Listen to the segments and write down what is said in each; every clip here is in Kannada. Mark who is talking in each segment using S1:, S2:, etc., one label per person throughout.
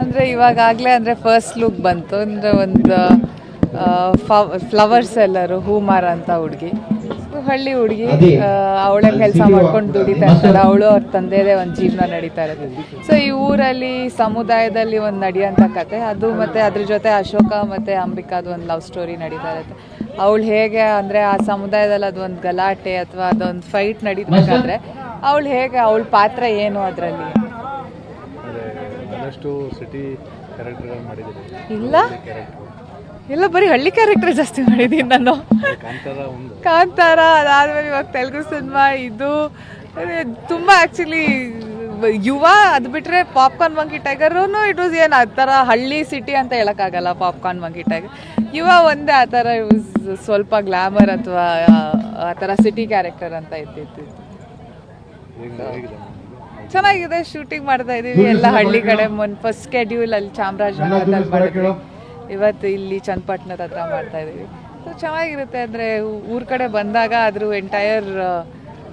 S1: ಅಂದರೆ ಇವಾಗಲೇ ಅಂದರೆ ಫಸ್ಟ್ ಲುಕ್ ಬಂತು. ಅಂದರೆ ಒಂದು ಫ್ಲವರ್ಸ್ ಎಲ್ಲರು ಹೂಮಾರ ಅಂತ ಹುಡುಗಿ, ಹಳ್ಳಿ ಹುಡುಗಿ, ಅವಳೇ ಕೆಲಸ ಮಾಡ್ಕೊಂಡು ದುಡಿತಾ ಇರ್ತಾಳೆ. ಅವಳು ಅವ್ರ ತಂದೆದೇ ಒಂದು ಜೀವನ ನಡೀತಾ ಇರುತ್ತೆ. ಸೊ ಈ ಊರಲ್ಲಿ ಸಮುದಾಯದಲ್ಲಿ ಒಂದು ನಡೆಯೋಂಥ ಕತೆ ಅದು, ಮತ್ತು ಅದ್ರ ಜೊತೆ ಅಶೋಕ ಮತ್ತು ಅಂಬಿಕಾದು ಒಂದು ಲವ್ ಸ್ಟೋರಿ ನಡೀತಾ ಇರುತ್ತೆ. ಅವಳು ಹೇಗೆ ಅಂದರೆ ಆ ಸಮುದಾಯದಲ್ಲಿ ಅದೊಂದು ಗಲಾಟೆ ಅಥವಾ ಅದೊಂದು ಫೈಟ್ ನಡೀಬೇಕಾದ್ರೆ ಅವಳು ಹೇಗೆ, ಅವಳ ಪಾತ್ರ ಏನು ಅದರಲ್ಲಿ? ಇಲ್ಲ ಇಲ್ಲ, ಬರೀ ಹಳ್ಳಿ ಕ್ಯಾರೆಕ್ಟರ್ ಜಾಸ್ತಿ ಮಾಡಿದ್ದೀನಿ ನಾನು. ಕಾಂತಾರ ಅದಾದ್ಮೇಲೆ ಇವಾಗ ತೆಲುಗು ಸಿನಿಮಾ ಇದು ತುಂಬ ಆ್ಯಕ್ಚುಲಿ ಯುವ, ಅದು ಬಿಟ್ಟರೆ ಪಾಪ್ಕಾರ್ನ್ ಮಂಕಿ ಟೈಗರೂ ಇಟ್ ವಾಸ್ ಏನು ಆ ಥರ ಹಳ್ಳಿ ಸಿಟಿ ಅಂತ ಹೇಳೋಕ್ಕಾಗಲ್ಲ. ಪಾಪ್ಕಾರ್ನ್ ಮಂಕಿ ಟೈಗರ್ ಯುವ ಒಂದೇ ಆ ಥರ ಸ್ವಲ್ಪ ಗ್ಲಾಮರ್ ಅಥವಾ ಆ ಥರ ಸಿಟಿ ಕ್ಯಾರೆಕ್ಟರ್ ಅಂತ ಇದ್ದಿತ್ತು. ಚೆನ್ನಾಗಿದೆ, ಶೂಟಿಂಗ್ ಮಾಡ್ತಾ ಇದ್ದೀವಿ ಎಲ್ಲ ಹಳ್ಳಿ ಕಡೆ. ಫಸ್ಟ್ ಸ್ಕೆಡ್ಯೂಲ್ ಅಲ್ಲಿ ಚಾಮರಾಜನಗರದಲ್ಲಿ ಮಾಡಿದ್ವಿ, ಇವತ್ತು ಇಲ್ಲಿ ಚನ್ನಪಟ್ಟಣದ ಹತ್ರ ಮಾಡ್ತಾ ಇದ್ದೀವಿ. ಸೊ ಚೆನ್ನಾಗಿರುತ್ತೆ. ಅಂದರೆ ಊರ ಕಡೆ ಬಂದಾಗ ಅದ್ರ ಎಂಟೈರ್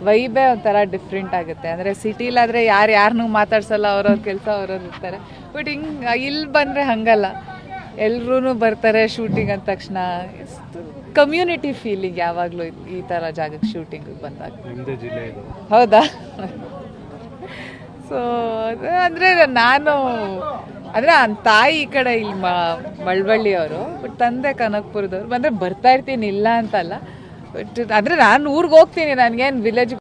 S1: ವೈಬೇ ಒಂಥರ ಡಿಫ್ರೆಂಟ್ ಆಗುತ್ತೆ. ಅಂದರೆ ಸಿಟಿಲಾದರೆ ಯಾರನ್ನೂ ಮಾತಾಡ್ಸಲ್ಲ, ಅವ್ರವ್ರ ಕೆಲಸ ಅವ್ರವ್ರು ಇರ್ತಾರೆ. ಬಟ್ ಹಿಂಗೆ ಇಲ್ಲಿ ಬಂದರೆ ಹಾಗಲ್ಲ, ಎಲ್ರೂ ಬರ್ತಾರೆ ಶೂಟಿಂಗ್ ಅಂದ ತಕ್ಷಣ. ಕಮ್ಯುನಿಟಿ ಫೀಲಿಂಗ್ ಯಾವಾಗಲೂ ಈ ಥರ ಜಾಗಕ್ಕೆ ಶೂಟಿಂಗ್ ಬಂದಾಗ. ಹೌದಾ? ಸೊ ಅಂದರೆ ನಾನು ಅಂದರೆ ತಾಯಿ ಈ ಕಡೆ ಇಲ್ಲಿ ಮಳವಳ್ಳಿಯವರು, ಬಟ್ ತಂದೆ ಕನಕಪುರದವ್ರು. ಅಂದರೆ ಬರ್ತಾ ಇರ್ತೀನಿ ಇಲ್ಲ ಅಂತಲ್ಲ. ಬಟ್ ಅಂದರೆ ನಾನು ಊರಿಗೆ ಹೋಗ್ತೀನಿ, ನನಗೇನು ವಿಲೇಜ್